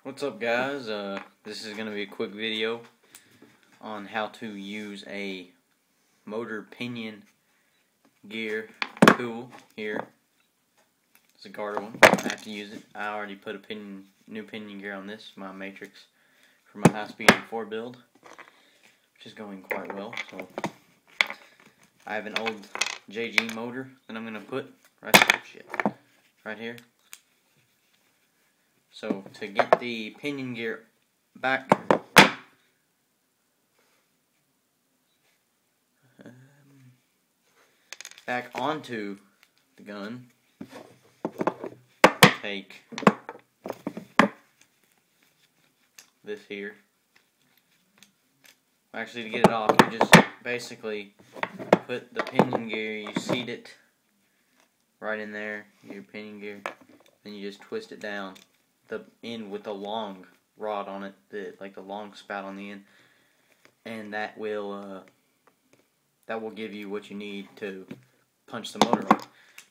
What's up, guys? This is going to be a quick video on how to use a motor pinion gear tool here. It's a garter one. I have to use it. I already put a new pinion gear on this, my Matrix, for my high-speed M4 build, which is going quite well. So I have an old JG motor that I'm going to put right here. So to get the pinion gear back, onto the gun, take this here. Actually, to get it off, you just basically put the pinion gear, you seat it right in there, your pinion gear, then you just twist it down the end with the long rod on it, like the long spout on the end, and that will give you what you need to punch the motor on.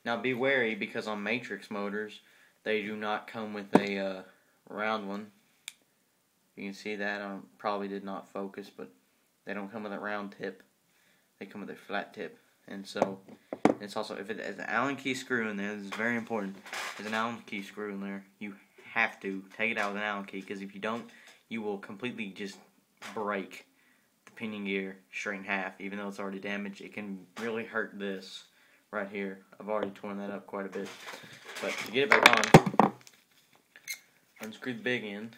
Now be wary, because on Matrix motors they do not come with a round one. You can see that probably did not focus, but they don't come with a round tip. They come with a flat tip, and so it's also, if it has an Allen key screw in there, this is very important. There's an Allen key screw in there. You have to take it out with an Allen key, because if you don't, you will completely just break the pinion gear straight in half. Even though it's already damaged, it can really hurt this right here. I've already torn that up quite a bit. But to get it back on, unscrew the big end,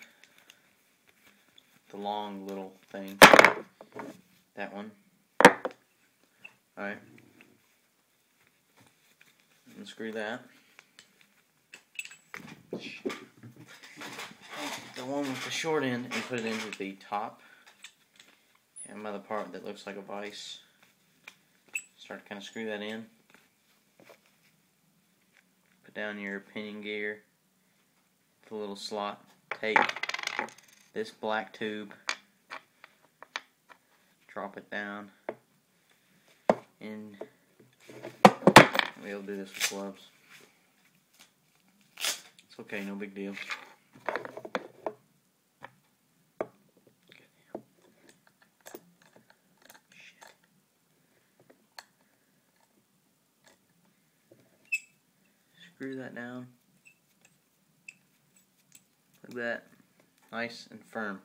the long little thing, that one. Alright, unscrew that. The one with the short end and put it into the top, and by the part that looks like a vise, start to kind of screw that in. Put down your pinion gear, the little slot. Take this black tube, drop it down, and we'll do this with gloves. It's okay, no big deal. Screw that down like that, nice and firm.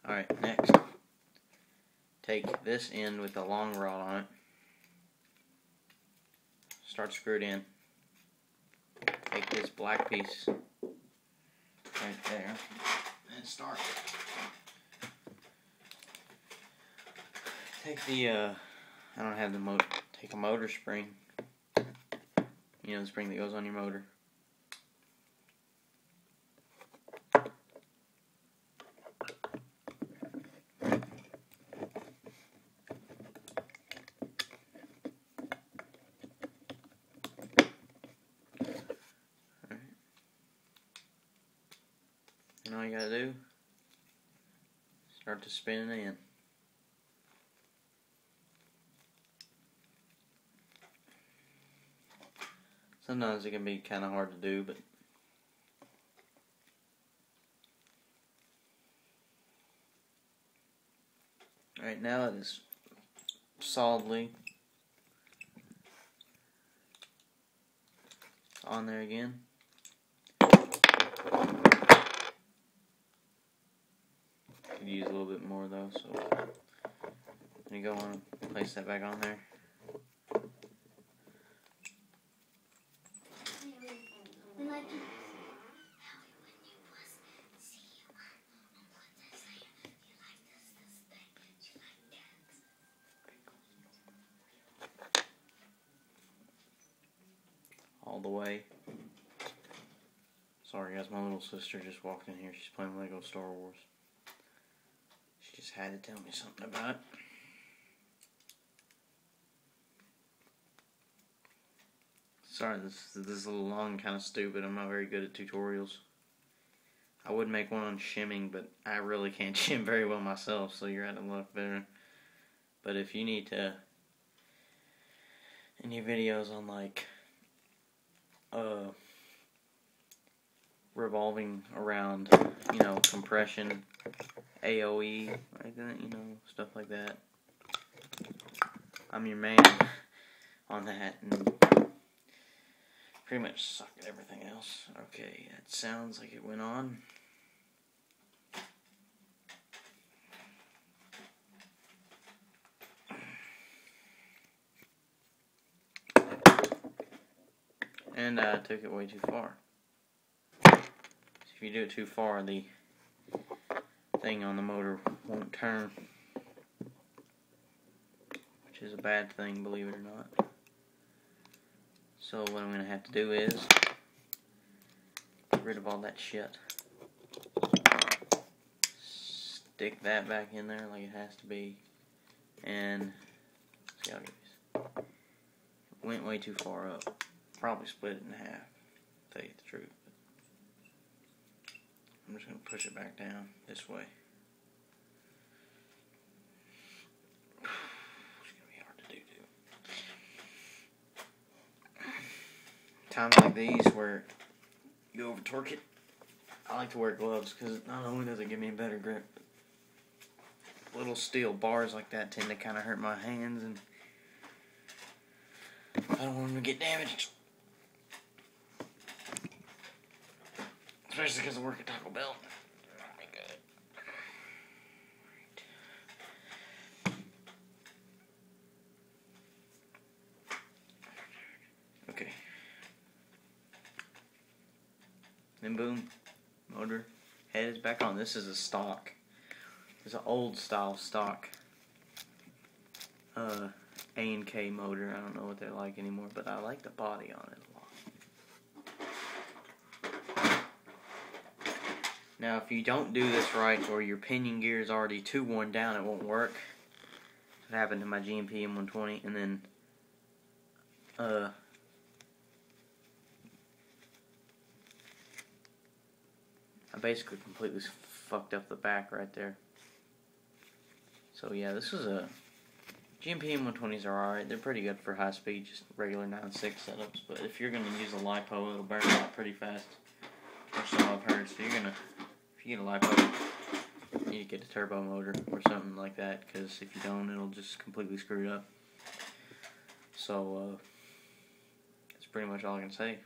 Alright, next, take this end with the long rod on it, start to screw it in. Take this black piece right there and start. Take the I don't have the motor. Take a motor spring. You know, the spring that goes on your motor. And all you gotta do, start to spin it in. Sometimes it can be kind of hard to do, but right now it is solidly on there again. Could use a little bit more though, so you go on and place that back on there. All the way. Sorry guys, my little sister just walked in here. She's playing Lego Star Wars. She just had to tell me something about it. Sorry, this is a little long and kind of stupid. I'm not very good at tutorials. I would make one on shimming, but I really can't shim very well myself, so you're out of luck there. But if you need to, any videos on like revolving around, compression, AOE, like that, stuff like that. I'm your man on that, and pretty much suck at everything else. Okay, that sounds like it went on. And I took it way too far. So if you do it too far, the thing on the motor won't turn, which is a bad thing, believe it or not. So what I'm going to have to do is get rid of all that shit. Stick that back in there like it has to be, and see how it goes. Went way too far up. Probably split it in half, to tell you the truth. I'm just going to push it back down this way. It's going to be hard to do, too. Times like these where you over torque it, I like to wear gloves because not only does it give me a better grip, but little steel bars like that tend to kind of hurt my hands, and I don't want them to get damaged. Especially because I work at Taco Bell. Okay. Then boom, motor head is back on. This is a stock. It's an old style stock A&K motor. I don't know what they're like anymore, but I like the body on it a lot. Now, if you don't do this right, or your pinion gear is already too worn down, it won't work. It happened to my GMP M120, and then I basically completely fucked up the back right there. So yeah, this is a GMP M120s are alright. They're pretty good for high speed, just regular 9.6 setups. But if you're gonna use a lipo, it'll burn out pretty fast. Or so I've heard. So if you get a lipo, you need to get a turbo motor or something like that, because if you don't, it'll just completely screw it up. So that's pretty much all I can say.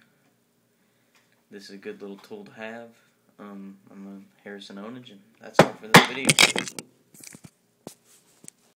This is a good little tool to have. I'm a Harrison Onage, and that's all for this video.